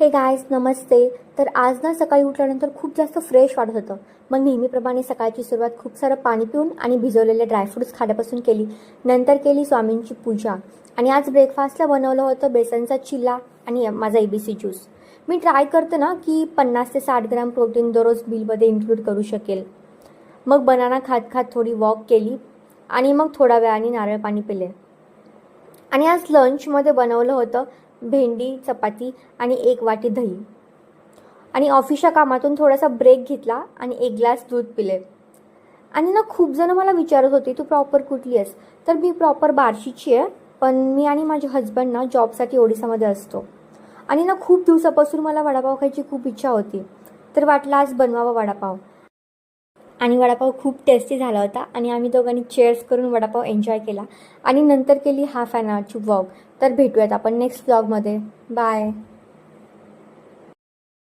हे गायज नमस्ते. तर आज ना सकाळी उठल्यानंतर खूप जास्त फ्रेश वाटत होतं. मग नेहमीप्रमाणे सकाळची सुरुवात खूप सारं पाणी पिऊन आणि भिजवलेले ड्रायफ्रूट्स खाण्यापासून केली. नंतर केली स्वामींची पूजा. आणि आज ब्रेकफास्टला बनवलं होतं बेसनचा चिल्ला आणि माझा ABC ज्यूस. मी ट्राय करते ना की 50 ते 60 ग्रॅम प्रोटीन दररोज बिलमध्ये इन्क्लूड करू शकेल. मग बनाना खात खात थोडी वॉक केली आणि मग थोड्या वेळाने नारळ पाणी पिले. आणि आज लंचमध्ये बनवलं होतं भेंडी चपाती आणि 1 वाटी दही. आणि ऑफिसच्या कामातून थोडासा ब्रेक घेतला आणि 1 ग्लास दूध पिले. आणि ना खूप जण मला विचारत होते तू प्रॉपर कुठली आहेस. तर मी प्रॉपर बार्शीची आहे, पण मी आणि माझे हजबंड ना जॉबसाठी ओडिसामध्ये असतो. आणि ना खूप दिवसापासून मला वडापाव खायची खूप इच्छा होती, तर वाटलं आज बनवावा वडापाव. आणि वडापाव खूप टेस्टी झाला होता आणि आम्ही दोघांनी चेअर्स करून वडापाव एन्जॉय केला. आणि नंतर केली हाफ ॲन आवरची वॉक. तर भेटूयात आपण नेक्स्ट व्लॉगमध्ये. बाय.